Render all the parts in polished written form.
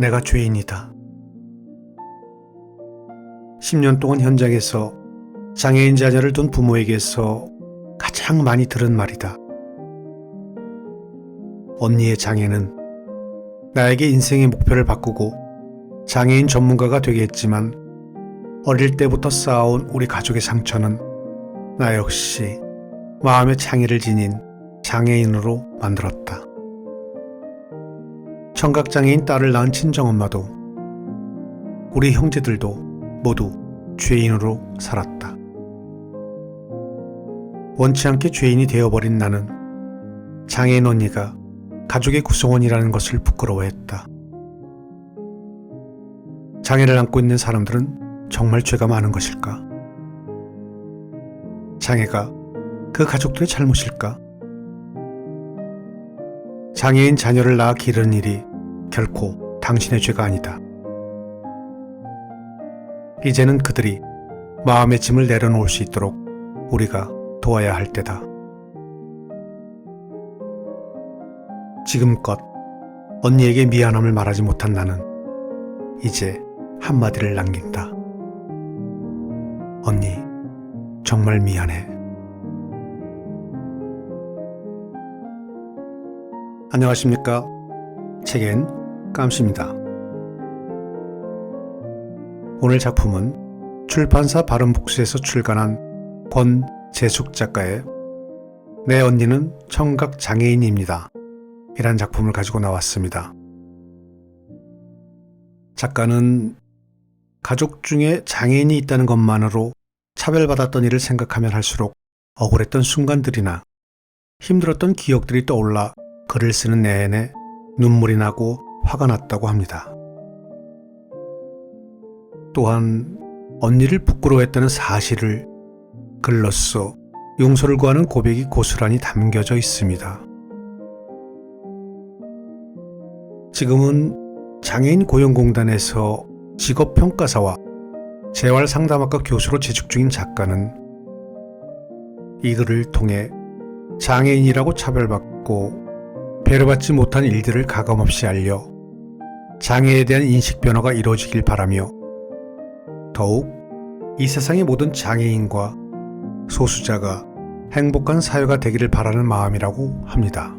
내가 죄인이다. 10년 동안 현장에서 장애인 자녀를 둔 부모에게서 가장 많이 들은 말이다. 언니의 장애는 나에게 인생의 목표를 바꾸고 장애인 전문가가 되게 했지만 어릴 때부터 쌓아온 우리 가족의 상처는 나 역시 마음의 장애를 지닌 장애인으로 만들었다. 청각장애인 딸을 낳은 친정엄마도 우리 형제들도 모두 죄인으로 살았다. 원치 않게 죄인이 되어버린 나는 장애인 언니가 가족의 구성원이라는 것을 부끄러워했다. 장애를 안고 있는 사람들은 정말 죄가 많은 것일까? 장애가 그 가족들의 잘못일까? 장애인 자녀를 낳아 기르는 일이 결코 당신의 죄가 아니다. 이제는 그들이 마음의 짐을 내려놓을 수 있도록 우리가 도와야 할 때다. 지금껏 언니에게 미안함을 말하지 못한 나는 이제 한마디를 남긴다. 언니, 정말 미안해. 안녕하십니까? 책엔 깜씨입니다. 오늘 작품은 출판사 바른복수에서 출간한 권재숙 작가의 내 언니는 청각장애인입니다. 이란 작품을 가지고 나왔습니다. 작가는 가족 중에 장애인이 있다는 것만으로 차별받았던 일을 생각하면 할수록 억울했던 순간들이나 힘들었던 기억들이 떠올라 글을 쓰는 내내 눈물이 나고 화가 났다고 합니다. 또한 언니를 부끄러워했다는 사실을 글로써 용서를 구하는 고백이 고스란히 담겨져 있습니다. 지금은 장애인 고용공단에서 직업평가사와 재활상담학과 교수로 재직 중인 작가는 이 글을 통해 장애인이라고 차별받고 배려받지 못한 일들을 가감없이 알려 장애에 대한 인식 변화가 이루어지길 바라며 더욱 이 세상의 모든 장애인과 소수자가 행복한 사회가 되기를 바라는 마음이라고 합니다.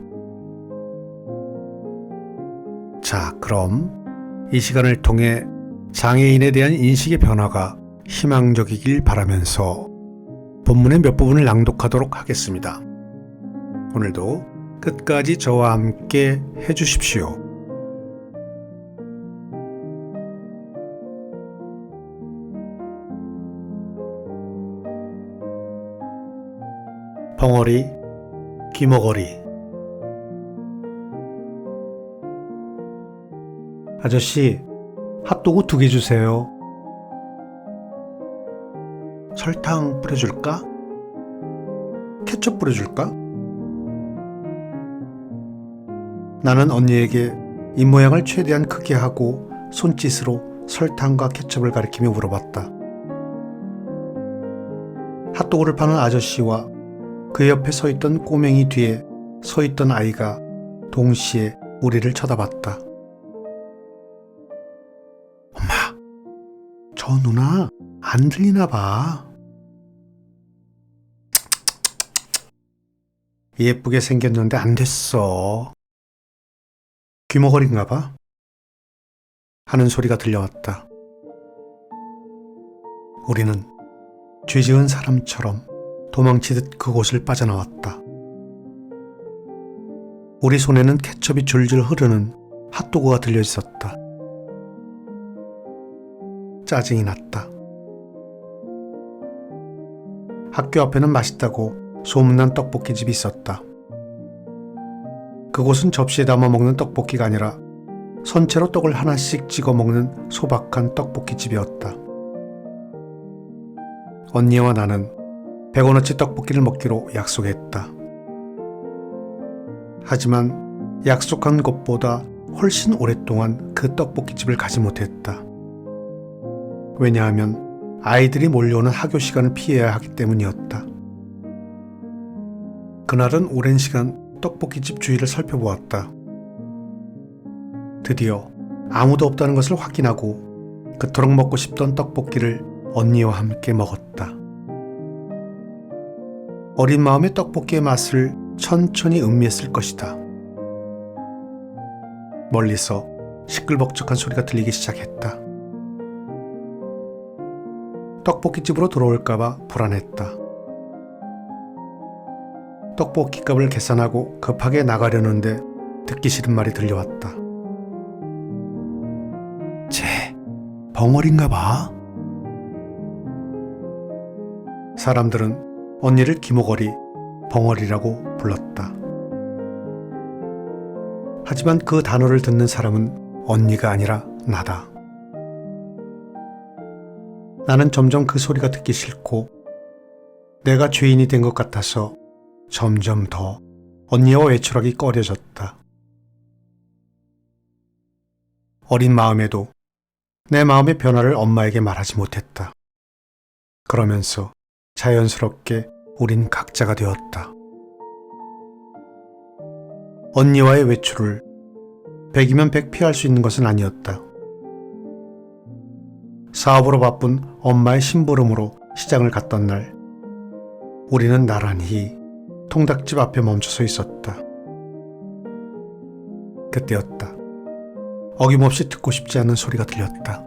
자, 그럼 이 시간을 통해 장애인에 대한 인식의 변화가 희망적이길 바라면서 본문의 몇 부분을 낭독하도록 하겠습니다. 오늘도 끝까지 저와 함께 해주십시오. 벙어리, 귀머거리. 아저씨, 핫도그 2개 주세요. 설탕 뿌려줄까? 케첩 뿌려줄까? 나는 언니에게 입모양을 최대한 크게 하고 손짓으로 설탕과 케첩을 가리키며 물어봤다. 핫도그를 파는 아저씨와 그 옆에 서있던 꼬맹이 뒤에 서있던 아이가 동시에 우리를 쳐다봤다. 엄마, 저 누나 안 들리나 봐. 예쁘게 생겼는데 안 됐어. 귀머거리인가 봐 하는 소리가 들려왔다. 우리는 죄 지은 사람처럼 도망치듯 그곳을 빠져나왔다. 우리 손에는 케첩이 줄줄 흐르는 핫도그가 들려 있었다. 짜증이 났다. 학교 앞에는 맛있다고 소문난 떡볶이집이 있었다. 그곳은 접시에 담아 먹는 떡볶이가 아니라 선채로 떡을 하나씩 찍어 먹는 소박한 떡볶이집이었다. 언니와 나는 100원어치 떡볶이를 먹기로 약속했다. 하지만 약속한 것보다 훨씬 오랫동안 그 떡볶이집을 가지 못했다. 왜냐하면 아이들이 몰려오는 학교 시간을 피해야 하기 때문이었다. 그날은 오랜 시간 떡볶이집 주위를 살펴보았다. 드디어 아무도 없다는 것을 확인하고 그토록 먹고 싶던 떡볶이를 언니와 함께 먹었다. 어린 마음에 떡볶이의 맛을 천천히 음미했을 것이다. 멀리서 시끌벅적한 소리가 들리기 시작했다. 떡볶이집으로 돌아올까봐 불안했다. 떡볶이 값을 계산하고 급하게 나가려는데 듣기 싫은 말이 들려왔다. 쟤 벙어리인가 봐. 사람들은 언니를 기모거리, 벙어리라고 불렀다. 하지만 그 단어를 듣는 사람은 언니가 아니라 나다. 나는 점점 그 소리가 듣기 싫고 내가 죄인이 된 것 같아서 점점 더 언니와 외출하기 꺼려졌다. 어린 마음에도 내 마음의 변화를 엄마에게 말하지 못했다. 그러면서 자연스럽게 우린 각자가 되었다. 언니와의 외출을 100이면 100 피할 수 있는 것은 아니었다. 사업으로 바쁜 엄마의 심부름으로 시장을 갔던 날, 우리는 나란히 통닭집 앞에 멈춰서 있었다. 그때였다. 어김없이 듣고 싶지 않은 소리가 들렸다.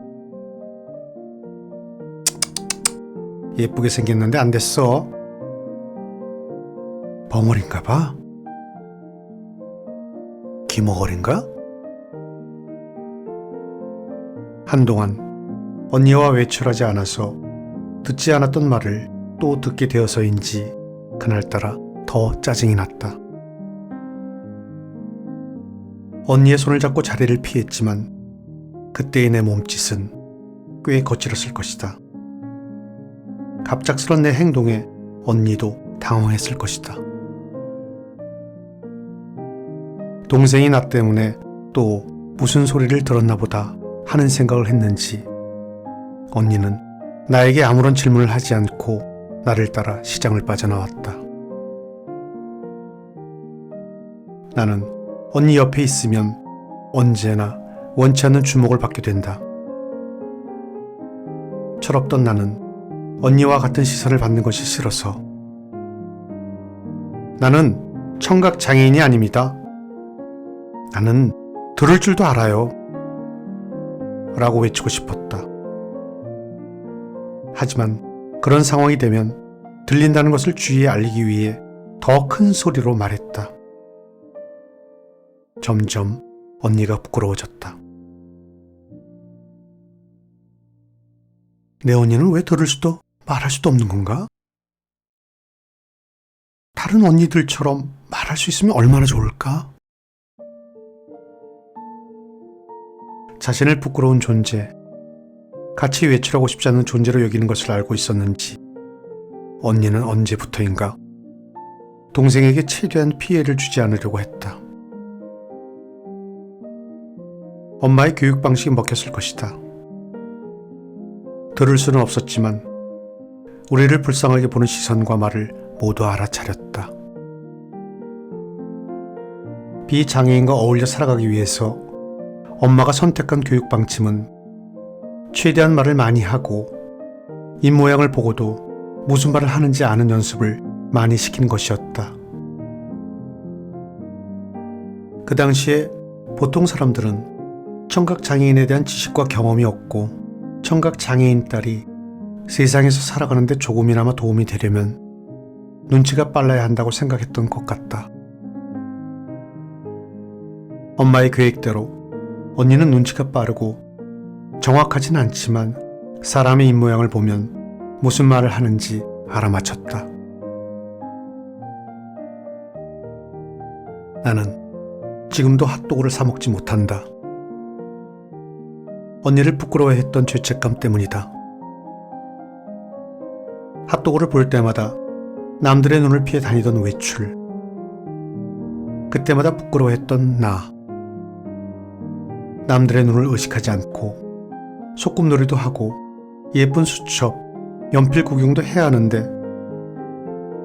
예쁘게 생겼는데 안 됐어. 벙어리인가 봐. 기모거리인가? 한동안 언니와 외출하지 않아서 듣지 않았던 말을 또 듣게 되어서인지 그날따라 더 짜증이 났다. 언니의 손을 잡고 자리를 피했지만 그때의 내 몸짓은 꽤 거칠었을 것이다. 갑작스런 내 행동에 언니도 당황했을 것이다. 동생이 나 때문에 또 무슨 소리를 들었나 보다 하는 생각을 했는지 언니는 나에게 아무런 질문을 하지 않고 나를 따라 시장을 빠져나왔다. 나는 언니 옆에 있으면 언제나 원치 않는 주목을 받게 된다. 철없던 나는 언니와 같은 시선을 받는 것이 싫어서 나는 청각 장애인이 아닙니다. 나는 들을 줄도 알아요. 라고 외치고 싶었다. 하지만 그런 상황이 되면 들린다는 것을 주위에 알리기 위해 더 큰 소리로 말했다. 점점 언니가 부끄러워졌다. 내 언니는 왜 들을 수도 말할 수도 없는 건가? 다른 언니들처럼 말할 수 있으면 얼마나 좋을까? 자신을 부끄러운 존재, 같이 외출하고 싶지 않은 존재로 여기는 것을 알고 있었는지 언니는 언제부터인가 동생에게 최대한 피해를 주지 않으려고 했다. 엄마의 교육 방식이 먹혔을 것이다. 들을 수는 없었지만 우리를 불쌍하게 보는 시선과 말을 모두 알아차렸다. 비장애인과 어울려 살아가기 위해서 엄마가 선택한 교육 방침은 최대한 말을 많이 하고 입모양을 보고도 무슨 말을 하는지 아는 연습을 많이 시키는 것이었다. 그 당시에 보통 사람들은 청각장애인에 대한 지식과 경험이 없고 청각장애인 딸이 세상에서 살아가는데 조금이나마 도움이 되려면 눈치가 빨라야 한다고 생각했던 것 같다. 엄마의 계획대로 언니는 눈치가 빠르고 정확하진 않지만 사람의 입모양을 보면 무슨 말을 하는지 알아맞혔다. 나는 지금도 핫도그를 사 먹지 못한다. 언니를 부끄러워했던 죄책감 때문이다. 핫도그를 볼 때마다 남들의 눈을 피해 다니던 외출, 그때마다 부끄러워했던 나, 남들의 눈을 의식하지 않고 소꿉놀이도 하고 예쁜 수첩, 연필 구경도 해야 하는데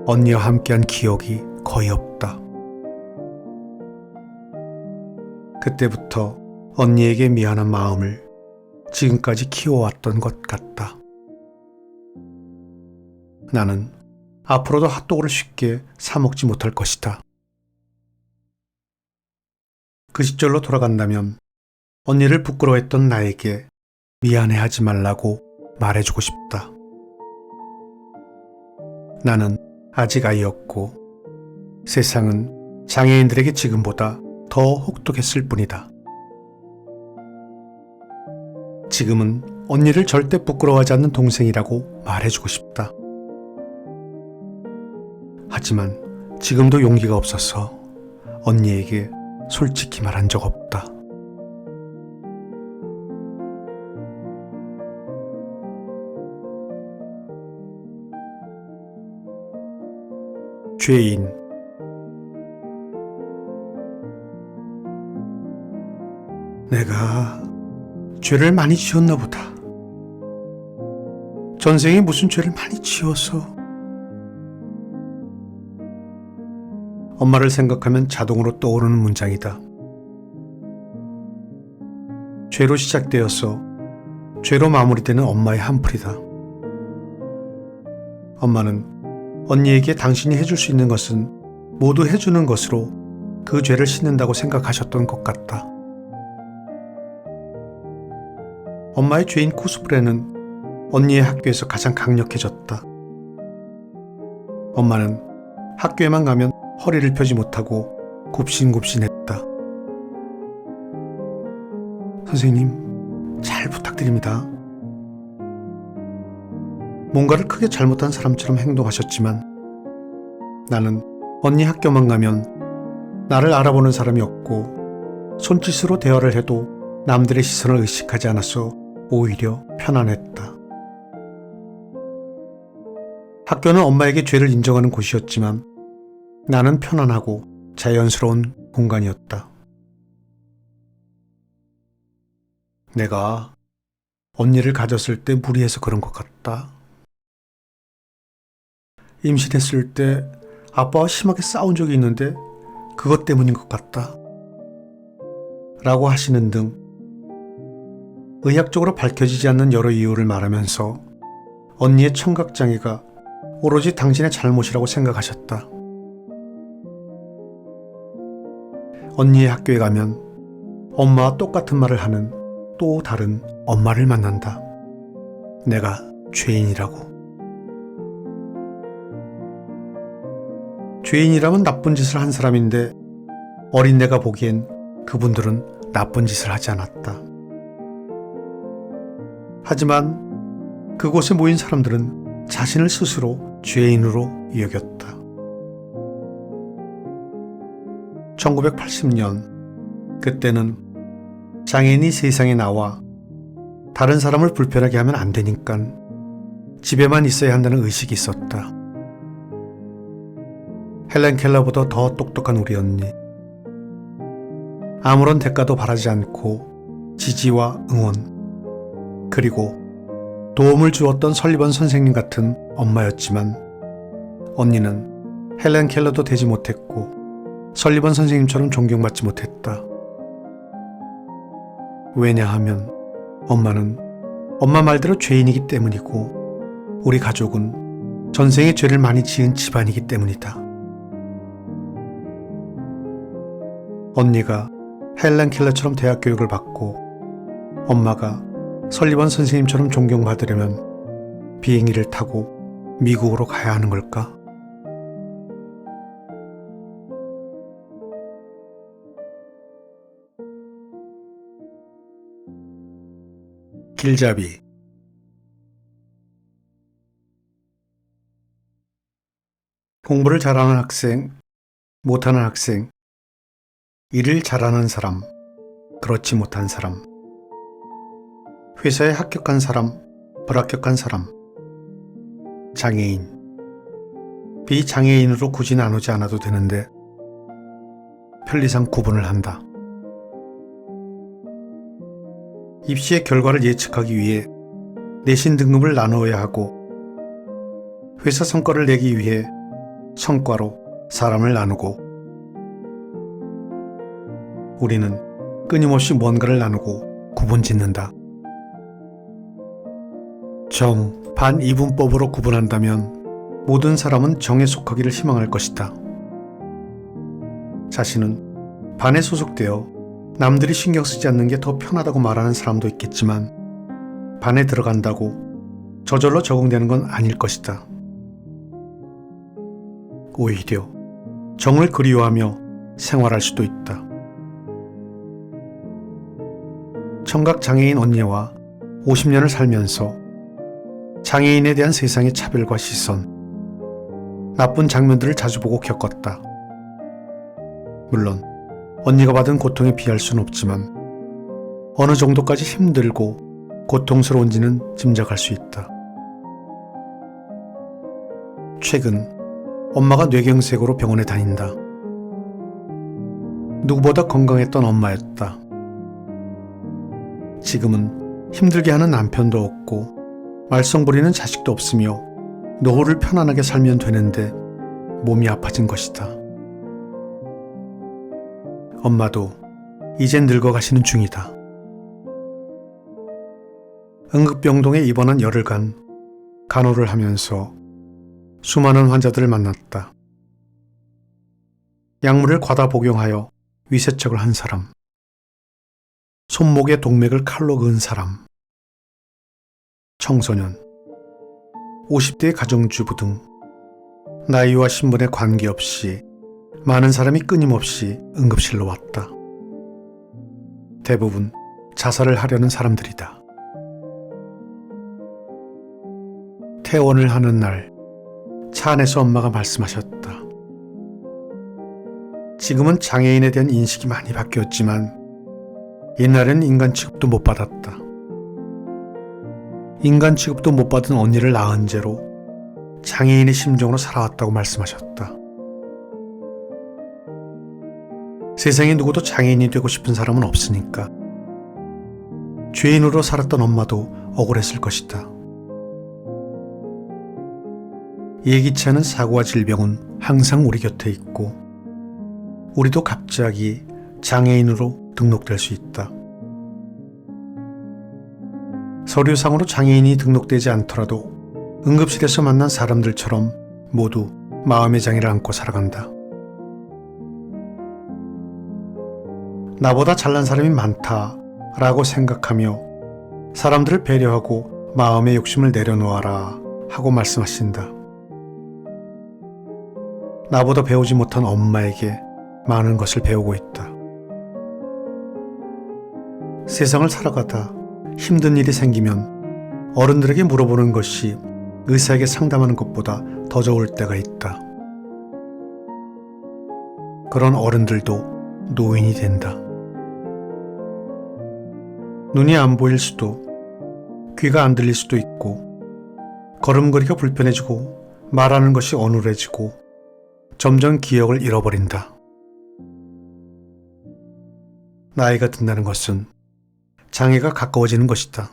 언니와 함께한 기억이 거의 없다. 그때부터 언니에게 미안한 마음을 지금까지 키워왔던 것 같다. 나는 앞으로도 핫도그를 쉽게 사 먹지 못할 것이다. 그 시절로 돌아간다면 언니를 부끄러워했던 나에게 미안해하지 말라고 말해주고 싶다. 나는 아직 아이였고 세상은 장애인들에게 지금보다 더 혹독했을 뿐이다. 지금은 언니를 절대 부끄러워하지 않는 동생이라고 말해주고 싶다. 하지만 지금도 용기가 없어서 언니에게 솔직히 말한 적 없다. 죄인. 내가 죄를 많이 지었나 보다. 전생에 무슨 죄를 많이 지어서. 엄마를 생각하면 자동으로 떠오르는 문장이다. 죄로 시작되어서 죄로 마무리되는 엄마의 한풀이다. 엄마는 언니에게 당신이 해줄 수 있는 것은 모두 해주는 것으로 그 죄를 씻는다고 생각하셨던 것 같다. 엄마의 죄인 코스프레는 언니의 학교에서 가장 강력해졌다. 엄마는 학교에만 가면 허리를 펴지 못하고 굽신굽신했다. 선생님, 잘 부탁드립니다. 뭔가를 크게 잘못한 사람처럼 행동하셨지만 나는 언니 학교만 가면 나를 알아보는 사람이 없고 손짓으로 대화를 해도 남들의 시선을 의식하지 않아서 오히려 편안했다. 학교는 엄마에게 죄를 인정하는 곳이었지만 나는 편안하고 자연스러운 공간이었다. 내가 언니를 가졌을 때 무리해서 그런 것 같다. 임신했을 때 아빠와 심하게 싸운 적이 있는데 그것 때문인 것 같다. 라고 하시는 등 의학적으로 밝혀지지 않는 여러 이유를 말하면서 언니의 청각장애가 오로지 당신의 잘못이라고 생각하셨다. 언니의 학교에 가면 엄마와 똑같은 말을 하는 또 다른 엄마를 만난다. 내가 죄인이라고. 죄인이라면 나쁜 짓을 한 사람인데 어린 내가 보기엔 그분들은 나쁜 짓을 하지 않았다. 하지만 그곳에 모인 사람들은 자신을 스스로 죄인으로 여겼다. 1980년, 그때는 장애인이 세상에 나와 다른 사람을 불편하게 하면 안 되니까 집에만 있어야 한다는 의식이 있었다. 헬렌 켈러보다 더 똑똑한 우리 언니. 아무런 대가도 바라지 않고 지지와 응원, 그리고 도움을 주었던 설리번 선생님 같은 엄마였지만 언니는 헬렌 켈러도 되지 못했고 설리번 선생님처럼 존경받지 못했다. 왜냐하면 엄마는 엄마 말대로 죄인이기 때문이고 우리 가족은 전생에 죄를 많이 지은 집안이기 때문이다. 언니가 헬렌 켈러처럼 대학 교육을 받고 엄마가 설리번 선생님처럼 존경받으려면 비행기를 타고 미국으로 가야 하는 걸까? 길잡이. 공부를 잘하는 학생, 못하는 학생, 일을 잘하는 사람, 그렇지 못한 사람, 회사에 합격한 사람, 불합격한 사람, 장애인, 비장애인으로 굳이 나누지 않아도 되는데 편리상 구분을 한다. 입시의 결과를 예측하기 위해 내신 등급을 나누어야 하고 회사 성과를 내기 위해 성과로 사람을 나누고 우리는 끊임없이 뭔가를 나누고 구분짓는다. 정, 반, 이분법으로 구분한다면 모든 사람은 정에 속하기를 희망할 것이다. 자신은 반에 소속되어 남들이 신경 쓰지 않는 게 더 편하다고 말하는 사람도 있겠지만 반에 들어간다고 저절로 적응되는 건 아닐 것이다. 오히려 정을 그리워하며 생활할 수도 있다. 청각장애인 언니와 50년을 살면서 장애인에 대한 세상의 차별과 시선, 나쁜 장면들을 자주 보고 겪었다. 물론 언니가 받은 고통에 비할 수는 없지만 어느 정도까지 힘들고 고통스러운지는 짐작할 수 있다. 최근 엄마가 뇌경색으로 병원에 다닌다. 누구보다 건강했던 엄마였다. 지금은 힘들게 하는 남편도 없고 말썽 부리는 자식도 없으며 노후를 편안하게 살면 되는데 몸이 아파진 것이다. 엄마도 이젠 늙어가시는 중이다. 응급병동에 입원한 열흘간 간호를 하면서 수많은 환자들을 만났다. 약물을 과다 복용하여 위세척을 한 사람, 손목에 동맥을 칼로 그은 사람, 청소년, 50대의 가정주부 등 나이와 신분에 관계없이 많은 사람이 끊임없이 응급실로 왔다. 대부분 자살을 하려는 사람들이다. 퇴원을 하는 날, 차 안에서 엄마가 말씀하셨다. 지금은 장애인에 대한 인식이 많이 바뀌었지만 옛날에는 인간 취급도 못 받았다. 인간 취급도 못 받은 언니를 낳은 죄로 장애인의 심정으로 살아왔다고 말씀하셨다. 세상에 누구도 장애인이 되고 싶은 사람은 없으니까 죄인으로 살았던 엄마도 억울했을 것이다. 예기치 않은 사고와 질병은 항상 우리 곁에 있고 우리도 갑자기 장애인으로 등록될 수 있다. 서류상으로 장애인이 등록되지 않더라도 응급실에서 만난 사람들처럼 모두 마음의 장애를 안고 살아간다. 나보다 잘난 사람이 많다라고 생각하며 사람들을 배려하고 마음의 욕심을 내려놓아라 하고 말씀하신다. 나보다 배우지 못한 엄마에게 많은 것을 배우고 있다. 세상을 살아가다 힘든 일이 생기면 어른들에게 물어보는 것이 의사에게 상담하는 것보다 더 좋을 때가 있다. 그런 어른들도 노인이 된다. 눈이 안 보일 수도, 귀가 안 들릴 수도 있고, 걸음걸이가 불편해지고, 말하는 것이 어눌해지고, 점점 기억을 잃어버린다. 나이가 든다는 것은 장애가 가까워지는 것이다.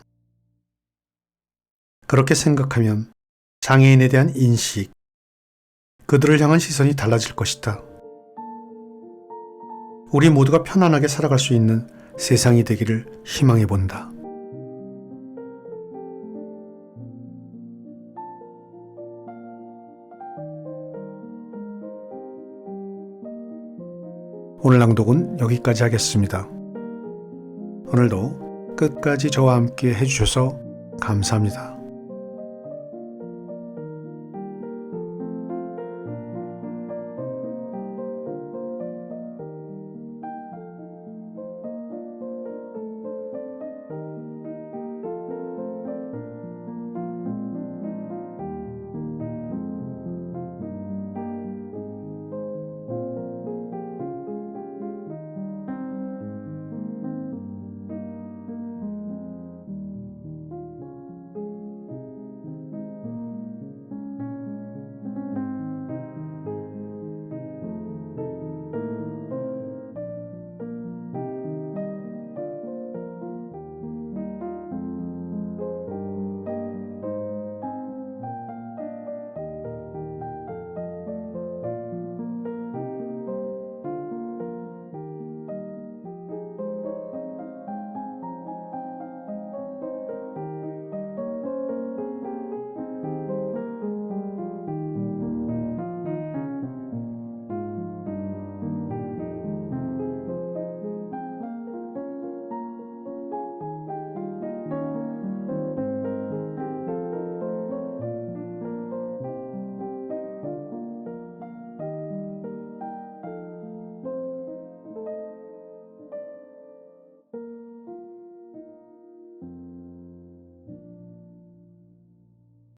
그렇게 생각하면 장애인에 대한 인식, 그들을 향한 시선이 달라질 것이다. 우리 모두가 편안하게 살아갈 수 있는 세상이 되기를 희망해 본다. 오늘 낭독은 여기까지 하겠습니다. 오늘도 끝까지 저와 함께 해주셔서 감사합니다.